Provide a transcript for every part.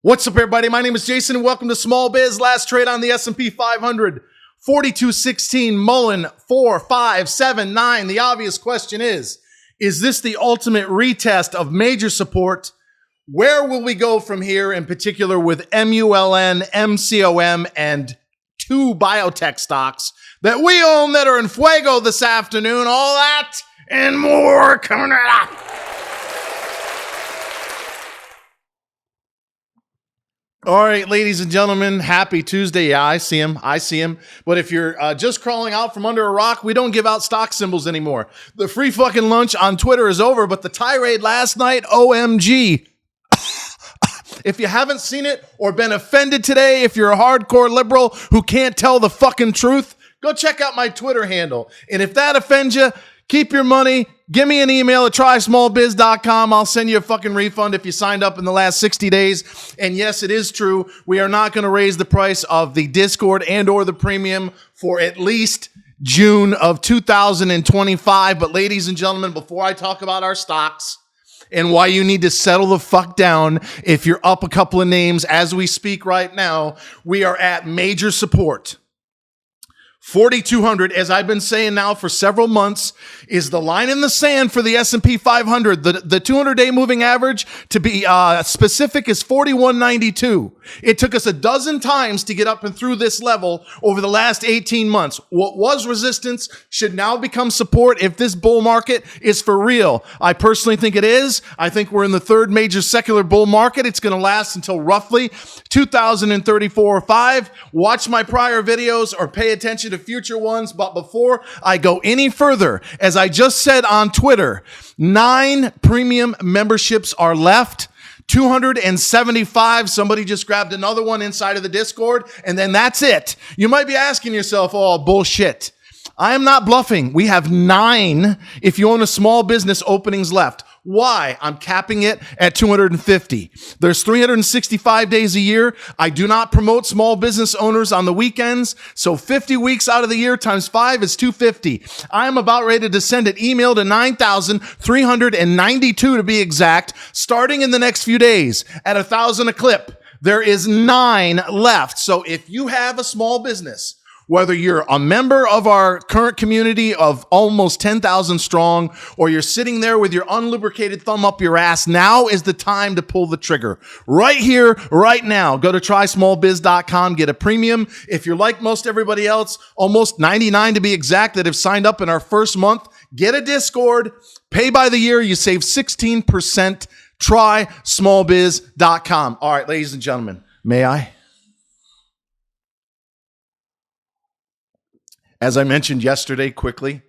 What's up, everybody? My name is Jason, and welcome to Small Biz. Last trade on the S&P 500, 4216, MULN 4579. The obvious question is this the ultimate retest of major support? Where will we go from here, in particular with MULN, MCOM, and two biotech stocks that we own that are in fuego this afternoon? All that and more coming up. All right, ladies and gentlemen, happy Tuesday. Yeah, I see him. But if you're just crawling out from under a rock, we don't give out stock symbols anymore. The free fucking lunch on Twitter is over, but the tirade last night, OMG. If you haven't seen it or been offended today, if you're a hardcore liberal who can't tell the fucking truth, go check out my Twitter handle. And if that offends you, keep your money. Give me an email at trysmallbiz.com. I'll send you a fucking refund if you signed up in the last 60 days. And yes, it is true. We are not going to raise the price of the Discord and or the premium for at least June of 2025. But ladies and gentlemen, before I talk about our stocks and why you need to settle the fuck down if you're up a couple of names as we speak right now, we are at major support. 4,200, as I've been saying now for several months, is the line in the sand for the S&P 500. The 200-day moving average, to be specific, is 4192. It took us a dozen times to get up and through this level over the last 18 months. What was resistance should now become support if this bull market is for real. I personally think it is. I think we're in the third major secular bull market. It's going to last until roughly 2034 or 5. Watch my prior videos or pay attention to future ones. But before I go any further, as I just said on Twitter, 9 premium memberships are left. 275. Somebody just grabbed another one inside of the Discord, and then that's it. You might be asking yourself, oh, bullshit. I am not bluffing. We have 9, if you own a small business, openings left. Why? I'm capping it at 250. There's 365 days a year. I do not promote small business owners on the weekends. So 50 weeks out of the year times 5 is 250. I am about ready to send an email to 9,392 to be exact, starting in the next few days at 1,000 a clip. There is 9 left. So if you have a small business, whether you're a member of our current community of almost 10,000 strong, or you're sitting there with your unlubricated thumb up your ass, now is the time to pull the trigger. Right here, right now. Go to trysmallbiz.com, get a premium. If you're like most everybody else, almost 99 to be exact, that have signed up in our first month, get a Discord, pay by the year, you save 16%. Trysmallbiz.com. All right, ladies and gentlemen, may I? As I mentioned yesterday, quickly,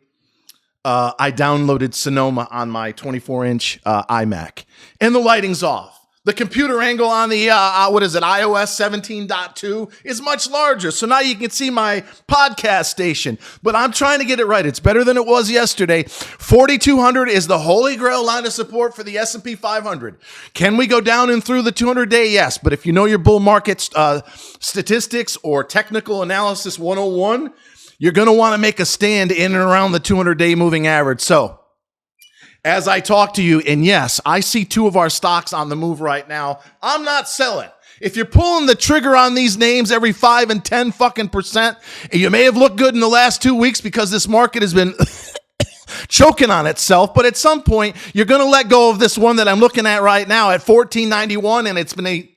I downloaded Sonoma on my 24-inch iMac, and the lighting's off. The computer angle on the, iOS 17.2 is much larger, so now you can see my podcast station, but I'm trying to get it right. It's better than it was yesterday. 4,200 is the holy grail line of support for the S&P 500. Can we go down and through the 200-day? Yes, but if you know your bull market statistics or technical analysis 101, you're going to want to make a stand in and around the 200-day moving average. So, as I talk to you, and yes, I see 2 of our stocks on the move right now. I'm not selling. If you're pulling the trigger on these names every 5 and 10 fucking percent, and you may have looked good in the last 2 weeks because this market has been choking on itself, but at some point, you're going to let go of this one that I'm looking at right now at $14.91, and it's been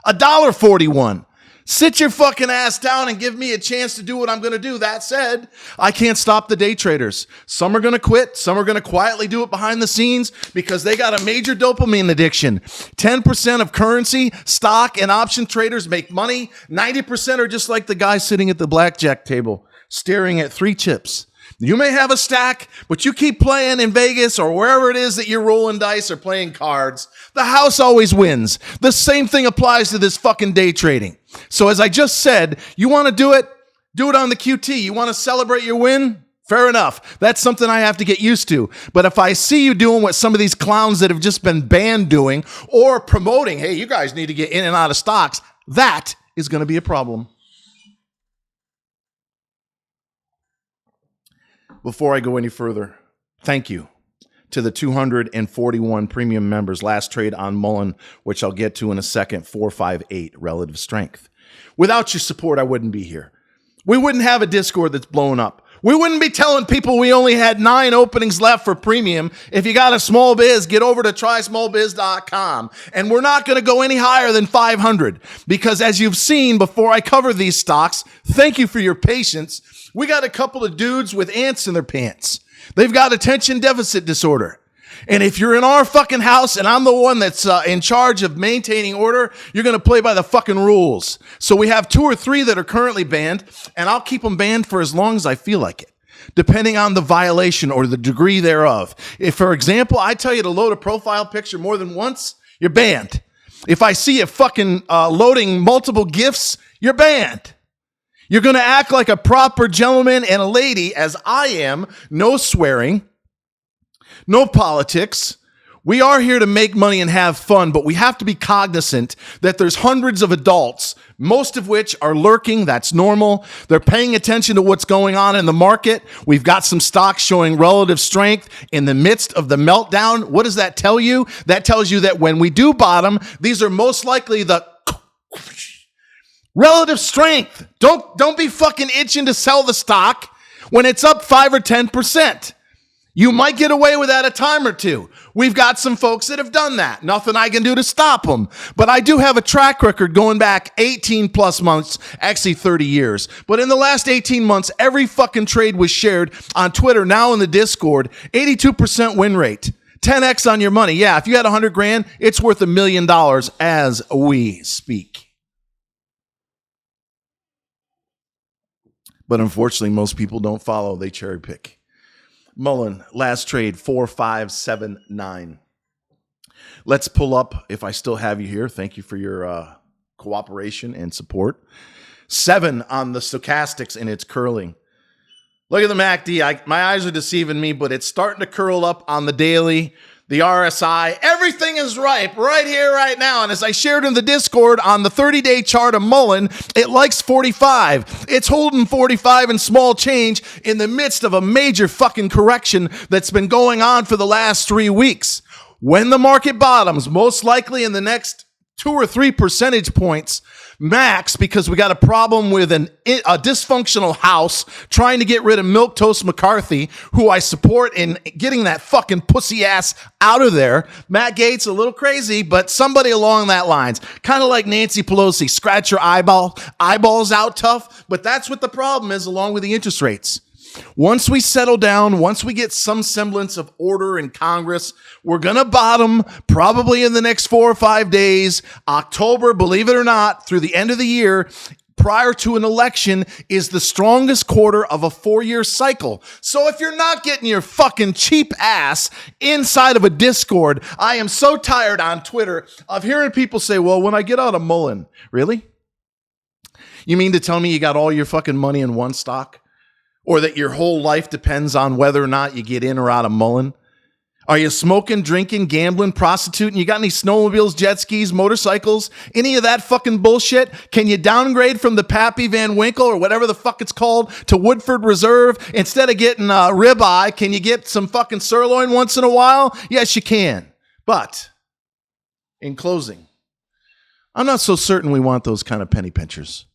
$1.41. Sit your fucking ass down and give me a chance to do what I'm going to do. That said, I can't stop the day traders. Some are going to quit. Some are going to quietly do it behind the scenes because they got a major dopamine addiction. 10% of currency, stock, and option traders make money. 90% are just like the guy sitting at the blackjack table, staring at 3 chips. You may have a stack, but you keep playing in Vegas or wherever it is that you're rolling dice or playing cards. The house always wins. The same thing applies to this fucking day trading. So as I just said, you want to do it on the QT. You want to celebrate your win? Fair enough. That's something I have to get used to. But if I see you doing what some of these clowns that have just been banned doing, or promoting, hey, you guys need to get in and out of stocks, that is going to be a problem. Before I go any further, thank you. to the 241 premium members. Last trade on MULN, which I'll get to in a second, 458 relative strength. Without your support, I wouldn't be here. We wouldn't have a Discord that's blown up. We wouldn't be telling people we only had 9 openings left for premium. If you got a small biz, get over to trysmallbiz.com. And we're not going to go any higher than 500 because as you've seen before I cover these stocks, thank you for your patience. We got a couple of dudes with ants in their pants. They've got attention deficit disorder. And if you're in our fucking house and I'm the one that's in charge of maintaining order, you're going to play by the fucking rules. So we have 2 or 3 that are currently banned, and I'll keep them banned for as long as I feel like it, depending on the violation or the degree thereof. If, for example, I tell you to load a profile picture more than once, you're banned. If I see you fucking loading multiple GIFs, you're banned. You're going to act like a proper gentleman and a lady, as I am, no swearing. No politics. We are here to make money and have fun, but we have to be cognizant that there's hundreds of adults, most of which are lurking. That's normal. They're paying attention to what's going on in the market. We've got some stocks showing relative strength in the midst of the meltdown. What does that tell you? That tells you that when we do bottom, these are most likely the relative strength. Don't be fucking itching to sell the stock when it's up 5 or 10%. You might get away with that a time or two. We've got some folks that have done that. Nothing I can do to stop them. But I do have a track record going back 18 plus months, actually 30 years. But in the last 18 months, every fucking trade was shared on Twitter, now in the Discord, 82% win rate. 10x on your money. Yeah, if you had 100 grand, it's worth $1 million as we speak. But unfortunately, most people don't follow. They cherry pick. MULN, last trade, 4579. Let's pull up, if I still have you here. Thank you for your cooperation and support. 7 on the stochastics, and it's curling. Look at the MACD. My eyes are deceiving me, but it's starting to curl up on the daily. The RSI, everything is ripe right here, right now. And as I shared in the Discord on the 30-day chart of MULN, it likes 45. It's holding 45 and small change in the midst of a major fucking correction that's been going on for the last 3 weeks. When the market bottoms, most likely in the next 2 or 3 percentage points max, because we got a problem with a dysfunctional house trying to get rid of Milquetoast McCarthy, who I support in getting that fucking pussy ass out of there. Matt Gaetz, a little crazy, but somebody along that lines. Kind of like Nancy Pelosi, scratch your eyeballs out tough, but that's what the problem is, along with the interest rates. Once we settle down, once we get some semblance of order in Congress, we're going to bottom probably in the next 4 or 5 days. October, believe it or not, through the end of the year, prior to an election, is the strongest quarter of a 4-year cycle. So if you're not getting your fucking cheap ass inside of a Discord, I am so tired on Twitter of hearing people say, well, when I get out of MULN, really? You mean to tell me you got all your fucking money in one stock? Or that your whole life depends on whether or not you get in or out of MULN? Are you smoking, drinking, gambling, prostituting? You got any snowmobiles, jet skis, motorcycles? Any of that fucking bullshit? Can you downgrade from the Pappy Van Winkle or whatever the fuck it's called to Woodford Reserve? Instead of getting ribeye, can you get some fucking sirloin once in a while? Yes, you can. But in closing, I'm not so certain we want those kind of penny pinchers.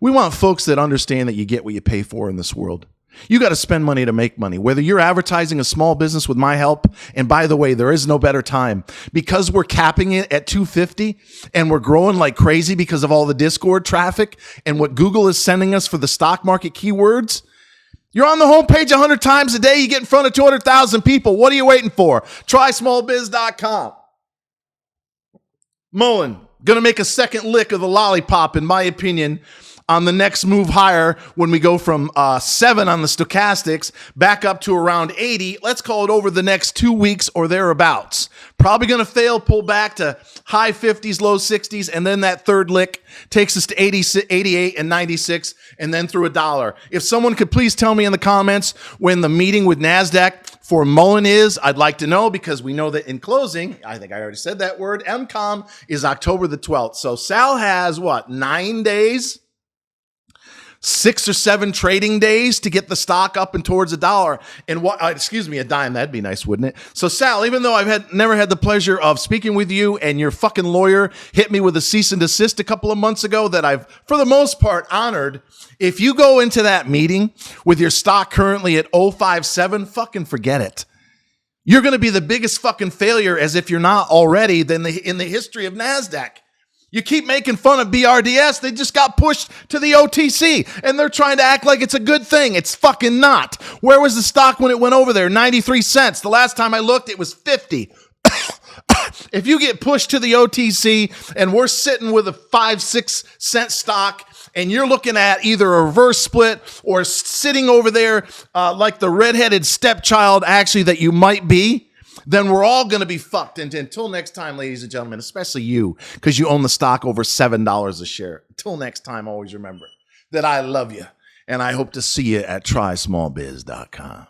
We want folks that understand that you get what you pay for in this world. You got to spend money to make money. Whether you're advertising a small business with my help, and by the way, there is no better time, because we're capping it at 250 and we're growing like crazy because of all the Discord traffic and what Google is sending us for the stock market keywords. You're on the homepage 100 times a day. You get in front of 200,000 people. What are you waiting for? Trysmallbiz.com. MULN, going to make a second lick of the lollipop, in my opinion, on the next move higher when we go from 7 on the stochastics back up to around 80. Let's call it over the next 2 weeks or thereabouts. Probably going to fail, pull back to high 50s, low 60s, and then that third lick takes us to 88 and 96, and then through $1. If someone could please tell me in the comments when the meeting with NASDAQ for MULN is, I'd like to know, because we know that in closing, I think I already said that word, MCOM is October the 12th. So Sal has, 9 days? 6 or 7 trading days to get the stock up and towards $1 and a dime. That'd be nice, wouldn't it? So Sal, even though I've never had the pleasure of speaking with you, and your fucking lawyer hit me with a cease and desist a couple of months ago that I've, for the most part, honored. If you go into that meeting with your stock currently at 057, fucking forget it. You're going to be the biggest fucking failure, as if you're not already, in the history of NASDAQ. You keep making fun of BRDS. They just got pushed to the OTC, and they're trying to act like it's a good thing. It's fucking not. Where was the stock when it went over there? 93 cents. The last time I looked, it was 50. If you get pushed to the OTC and we're sitting with a 5-6 cent stock, and you're looking at either a reverse split or sitting over there like the redheaded stepchild actually that you might be, then we're all going to be fucked. And until next time, ladies and gentlemen, especially you, because you own the stock over $7 a share. Until next time, always remember that I love you, and I hope to see you at trysmallbiz.com.